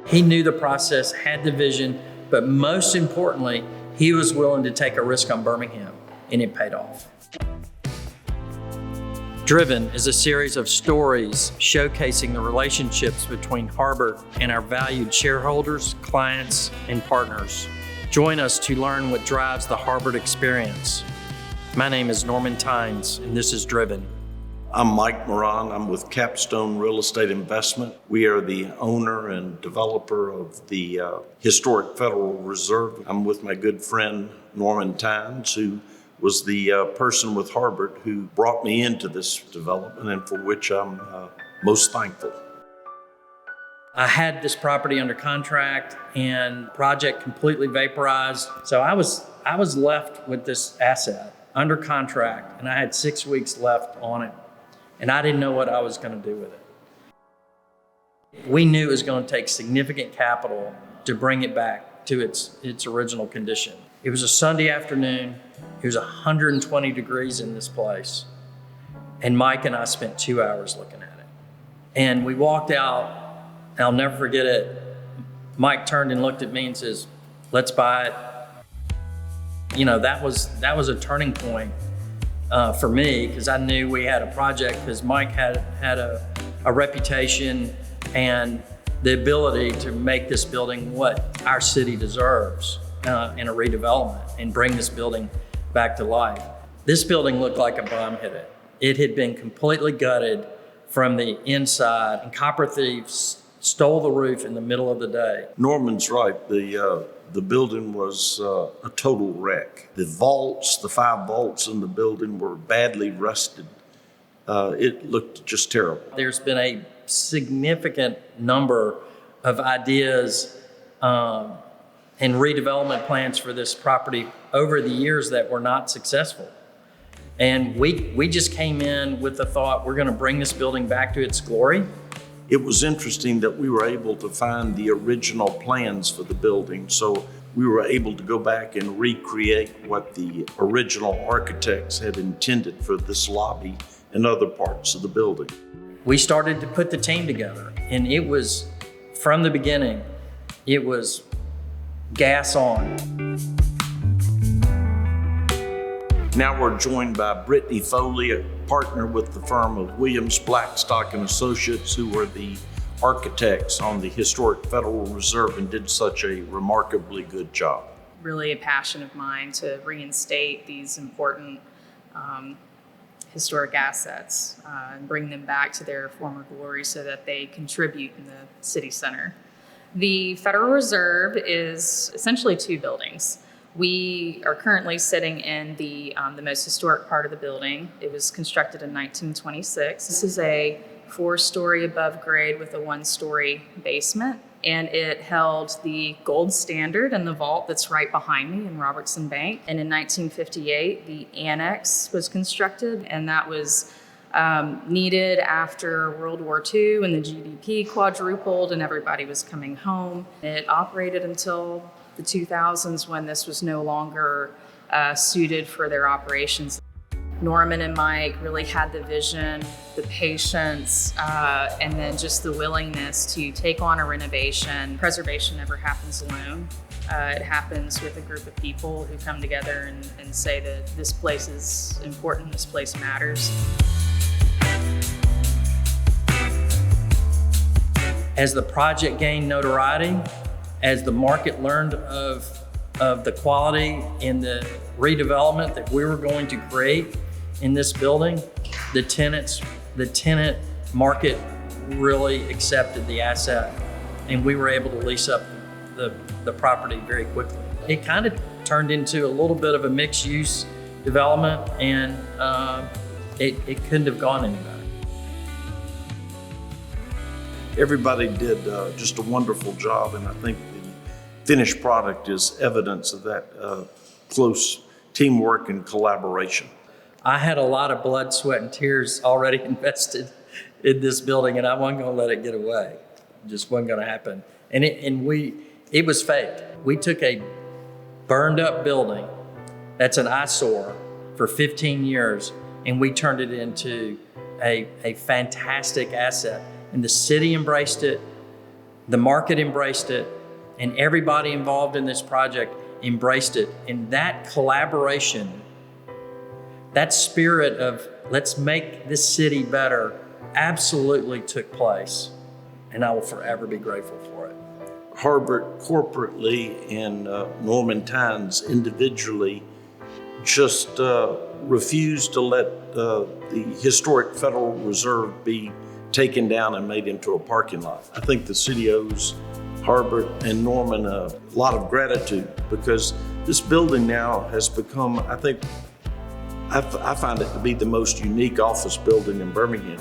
He knew the process, had the vision, but most importantly, he was willing to take a risk on Birmingham, and it paid off. Driven is a series of stories showcasing the relationships between Harbert and our valued shareholders, clients, and partners. Join us to learn what drives the Harbert experience. My name is Norman Tynes, and this is Driven. I'm Mike Moran. I'm with Capstone Real Estate Investment. We are the owner and developer of the historic Federal Reserve. I'm with my good friend Norman Tynes, who was the person with Harbert who brought me into this development and for which I'm most thankful. I had this property under contract and project completely vaporized. So I was left with this asset under contract, and I had 6 weeks left on it. And I didn't know what I was going to do with it. We knew it was going to take significant capital to bring it back to its original condition. It was a Sunday afternoon. It was 120 degrees in this place. And Mike and I spent 2 hours looking at it. And we walked out, and I'll never forget it. Mike turned and looked at me and says, "Let's buy it." You know, that was a turning point for me, because I knew we had a project, because Mike had a reputation and the ability to make this building what our city deserves in a redevelopment and bring this building back to life. This building looked like a bomb hit it. It had been completely gutted from the inside, and copper thieves stole the roof in the middle of the day. Norman's right. The building was a total wreck. The vaults, the 5 vaults in the building were badly rusted. It looked just terrible. There's been a significant number of ideas and redevelopment plans for this property over the years that were not successful. And we just came in with the thought, we're going to bring this building back to its glory. It was interesting that we were able to find the original plans for the building, so we were able to go back and recreate what the original architects had intended for this lobby and other parts of the building. We started to put the team together, and it was, from the beginning, it was gas on. Now we're joined by Brittany Foley, a partner with the firm of Williams, Blackstock and Associates, who were the architects on the historic Federal Reserve and did such a remarkably good job. Really a passion of mine to reinstate these important historic assets and bring them back to their former glory so that they contribute in the city center. The Federal Reserve is essentially 2 buildings. We are currently sitting in the most historic part of the building. It was constructed in 1926. This is a 4-story above grade with a 1-story basement, and it held the gold standard in the vault that's right behind me in Robertson Bank. And in 1958, the annex was constructed, and that was needed after World War II, and the GDP quadrupled and everybody was coming home. It operated until the 2000s, when this was no longer suited for their operations. Norman and Mike really had the vision, the patience, and then just the willingness to take on a renovation. Preservation never happens alone. It happens with a group of people who come together and say that this place is important, this place matters. As the project gained notoriety, as the market learned of the quality and the redevelopment that we were going to create in this building, the tenant market really accepted the asset, and we were able to lease up the property very quickly. It kind of turned into a little bit of a mixed use development, and it couldn't have gone any better. Everybody did just a wonderful job, and I think the finished product is evidence of that close teamwork and collaboration. I had a lot of blood, sweat, and tears already invested in this building, and I wasn't going to let it get away. It just wasn't going to happen. And it was faked. We took a burned up building that's an eyesore for 15 years, and we turned it into a fantastic asset. And the city embraced it. The market embraced it, and everybody involved in this project embraced it. And that collaboration, that spirit of let's make this city better, absolutely took place. And I will forever be grateful for it. Harbert corporately and Norman Tynes individually just refused to let the historic Federal Reserve be taken down and made into a parking lot. I think the city owes Harbert and Norman a lot of gratitude, because this building now has become, I find it to be the most unique office building in Birmingham.